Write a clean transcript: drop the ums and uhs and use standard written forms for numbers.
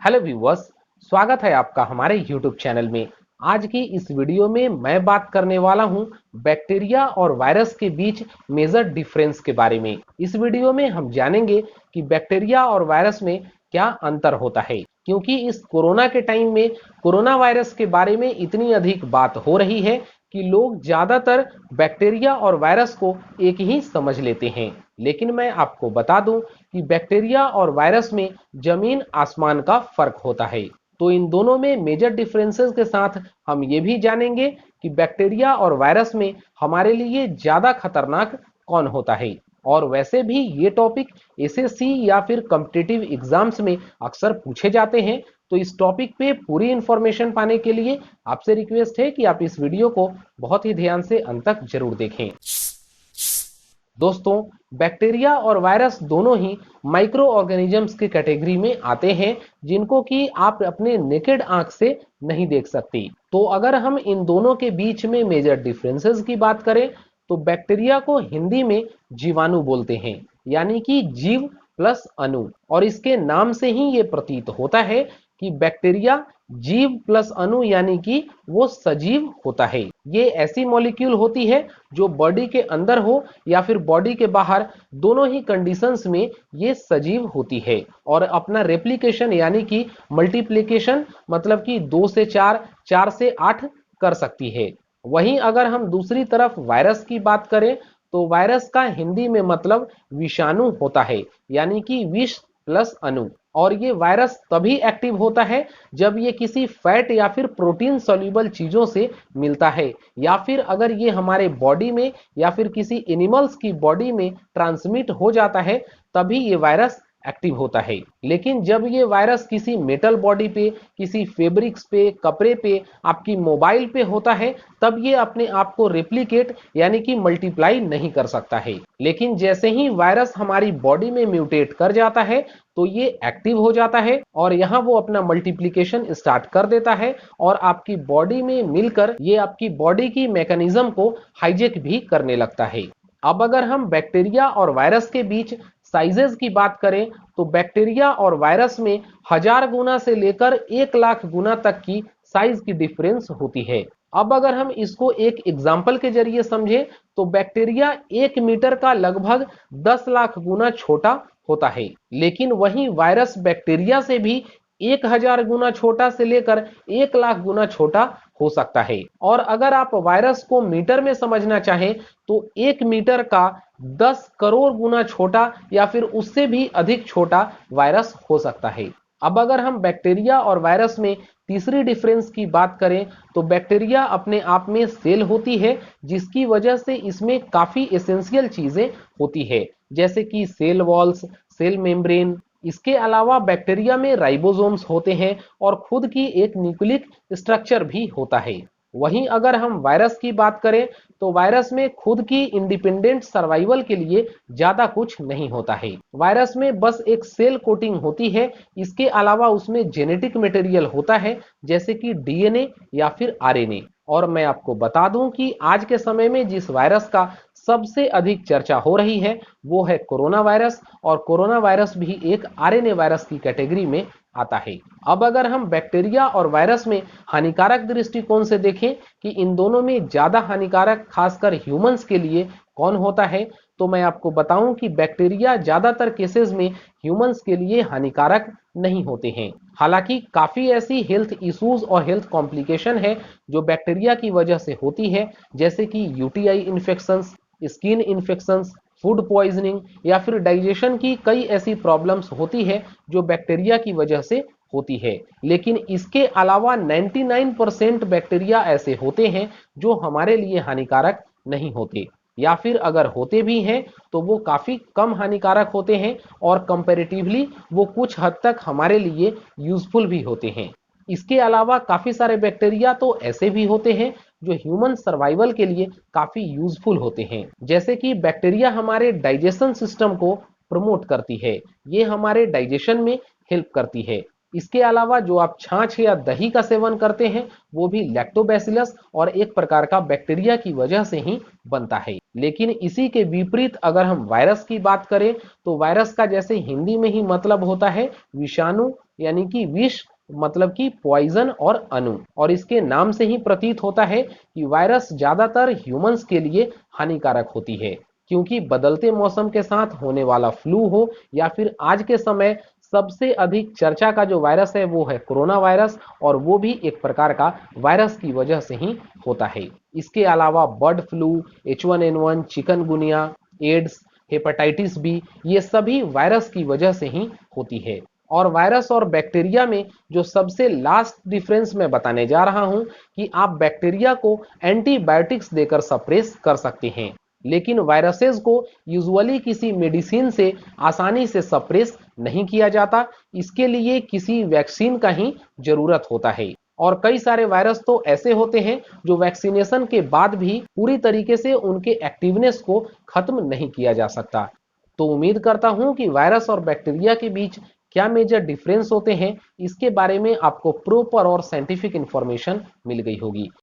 Hello viewers, स्वागत है आपका हमारे यूट्यूब चैनल में। आज की इस वीडियो में मैं बात करने वाला हूं बैक्टीरिया और वायरस के बीच मेजर डिफरेंस के बारे में। इस वीडियो में हम जानेंगे कि बैक्टीरिया और वायरस में क्या अंतर होता है, क्योंकि इस कोरोना के टाइम में कोरोना वायरस के बारे में इतनी अधिक बात हो रही है कि लोग ज्यादातर बैक्टीरिया और वायरस को एक ही समझ लेते हैं। लेकिन मैं आपको बता दूं कि बैक्टीरिया और वायरस में जमीन आसमान का फर्क होता है। तो इन दोनों में मेजर डिफरेंसेस के साथ हम ये भी जानेंगे कि बैक्टीरिया और वायरस में हमारे लिए ज्यादा खतरनाक कौन होता है। और वैसे भी ये टॉपिक एसएससी या फिर कॉम्पिटिटिव एग्जाम्स में अक्सर पूछे जाते हैं। तो इस टॉपिक पे पूरी इंफॉर्मेशन पाने के लिए आपसे रिक्वेस्ट है कि आप इस वीडियो को बहुत ही ध्यान से अंत तक जरूर देखें। दोस्तों, बैक्टीरिया और वायरस दोनों ही माइक्रो ऑर्गेनिजम्स की कैटेगरी में आते हैं, जिनको कि आप अपने नेकेड आंख से नहीं देख सकते। तो अगर हम इन दोनों के बीच में मेजर डिफरेंसेस की बात करें तो बैक्टीरिया को हिंदी में जीवाणु बोलते हैं, यानी कि जीव प्लस अणु। और इसके नाम से ही ये प्रतीत होता है कि बैक्टीरिया जीव प्लस अणु यानी कि वो सजीव होता है। ये ऐसी मॉलिक्यूल होती है जो बॉडी के अंदर हो या फिर बॉडी के बाहर, दोनों ही कंडीशंस में ये सजीव होती है और अपना रेप्लिकेशन यानी कि मल्टीप्लिकेशन मतलब कि 2 से 4, 4 से 8 कर सकती है। वहीं अगर हम दूसरी तरफ वायरस की बात करें तो वायरस का हिंदी में मतलब विषाणु होता है, यानी कि विष प्लस अणु। और ये वायरस तभी एक्टिव होता है जब ये किसी फैट या फिर प्रोटीन सॉल्युबल चीजों से मिलता है, या फिर अगर ये हमारे बॉडी में या फिर किसी एनिमल्स की बॉडी में ट्रांसमिट हो जाता है, तभी ये वायरस एक्टिव होता है। लेकिन जब ये वायरस किसी मेटल बॉडी पे, किसी फैब्रिक्स पे, कपड़े पे, आपकी मोबाइल पे होता है, तब ये अपने आप को रेप्लिकेट यानी कि मल्टीप्लाई नहीं कर सकता है। लेकिन जैसे ही वायरस हमारी बॉडी में म्यूटेट कर जाता है तो ये एक्टिव हो जाता है और यहाँ वो अपना मल्टीप्लिकेशन स्टार्ट कर देता है और आपकी बॉडी में मिलकर ये आपकी बॉडी की मैकेनिज्म को हाईजेक भी करने लगता है। अब अगर हम बैक्टीरिया और वायरस के बीच साइजेस की बात करें तो बैक्टीरिया और वायरस में 1000 गुना से लेकर 1 लाख गुना तक की साइज की डिफरेंस होती है। अब अगर हम इसको एक एग्जाम्पल के जरिए समझें तो बैक्टीरिया 1 मीटर का लगभग 10 लाख गुना छोटा होता है, लेकिन वहीं वायरस बैक्टीरिया से भी 1000 गुना छोटा से लेकर 1 लाख गुना छोटा हो सकता है। और अगर आप वायरस को मीटर में समझना चाहें तो 1 मीटर का 10 करोड़ गुना छोटा या फिर उससे भी अधिक छोटा वायरस हो सकता है। अब अगर हम बैक्टीरिया और वायरस में तीसरी डिफरेंस की बात करें तो बैक्टीरिया अपने आप में सेल होती है, जिसकी वजह से इसमें काफी एसेंशियल चीजें होती है, जैसे कि सेल वॉल्स, सेल मेम्ब्रेन। इसके अलावा बैक्टीरिया में राइबोसोम्स होते हैं और खुद की एक न्यूक्लिक स्ट्रक्चर भी होता है। वहीं अगर हम वायरस की बात करें तो वायरस में खुद की इंडिपेंडेंट सर्वाइवल के लिए ज्यादा कुछ नहीं होता है। वायरस में बस एक सेल कोटिंग होती है, इसके अलावा उसमें जेनेटिक मटेरियल होता है, जैसे कि डीएनए या फिर आरएनए। और मैं आपको बता दूं कि आज के समय में जिस वायरस का सबसे अधिक चर्चा हो रही है वो है कोरोना वायरस, और कोरोना वायरस भी एक आरएनए वायरस की कैटेगरी में आता है। अब अगर हम बैक्टीरिया और वायरस में हानिकारक दृष्टिकोण से देखें कि इन दोनों में ज्यादा हानिकारक खासकर ह्यूमंस के लिए कौन होता है, तो मैं आपको बताऊं कि बैक्टीरिया ज्यादातर केसेस में ह्यूमंस के लिए हानिकारक नहीं होते हैं। हालांकि काफी ऐसी हेल्थ इश्यूज और हेल्थ कॉम्प्लिकेशन है जो बैक्टीरिया की वजह से होती है, जैसे कि UTI infections, skin infections, food poisoning या फिर डाइजेशन की कई ऐसी प्रॉब्लम्स होती है जो बैक्टीरिया की वजह से होती है। लेकिन इसके अलावा 99% बैक्टीरिया ऐसे होते हैं जो हमारे लिए हानिकारक नहीं होते, या फिर अगर होते भी हैं तो वो काफी कम हानिकारक होते हैं और कंपैरेटिवली वो कुछ हद तक हमारे लिए यूजफुल भी होते हैं। इसके अलावा काफी सारे बैक्टीरिया तो ऐसे भी होते हैं जो ह्यूमन सर्वाइवल के लिए काफी यूजफुल होते हैं, जैसे कि बैक्टीरिया हमारे डाइजेशन सिस्टम को प्रमोट करती है, ये हमारे डाइजेशन में हेल्प करती है। इसके अलावा जो आप छाछ या दही का सेवन करते हैं वो भी लैक्टोबैसिलस और एक प्रकार का बैक्टीरिया की वजह से ही बनता है। लेकिन इसी के विपरीत अगर हम वायरस की बात करें तो वायरस का जैसे हिंदी में ही मतलब होता है विषाणु, यानी कि विष मतलब कि पॉइजन और अणु, और इसके नाम से ही प्रतीत होता है कि वायरस ज्यादातर ह्यूमंस के लिए हानिकारक होती है, क्योंकि बदलते मौसम के साथ होने वाला फ्लू हो या फिर आज के समय सबसे अधिक चर्चा का जो वायरस है वो है कोरोना वायरस, और वो भी एक प्रकार का वायरस की वजह से ही होता है। इसके अलावा bird flu, H1N1, chikungunya, AIDS, hepatitis B, ये सभी वायरस की वजह से ही होती है। और वायरस और बैक्टीरिया में जो सबसे लास्ट डिफरेंस मैं बताने जा रहा हूं कि आप बैक्टीरिया को एंटीबायोटिक्स देकर सप्रेस कर सकते हैं, लेकिन वायरसेस को यूजुअली किसी मेडिसिन से आसानी से सप्रेस नहीं किया जाता। इसके लिए किसी वैक्सीन का ही जरूरत होता है, और कई सारे वायरस तो ऐसे होते हैं जो वैक्सीनेशन के बाद भी पूरी तरीके से उनके एक्टिवनेस को खत्म नहीं किया जा सकता। तो उम्मीद करता हूं कि वायरस और बैक्टीरिया के बीच क्या मेजर डिफरेंस होते हैं इसके बारे में आपको प्रॉपर और साइंटिफिक इंफॉर्मेशन मिल गई होगी।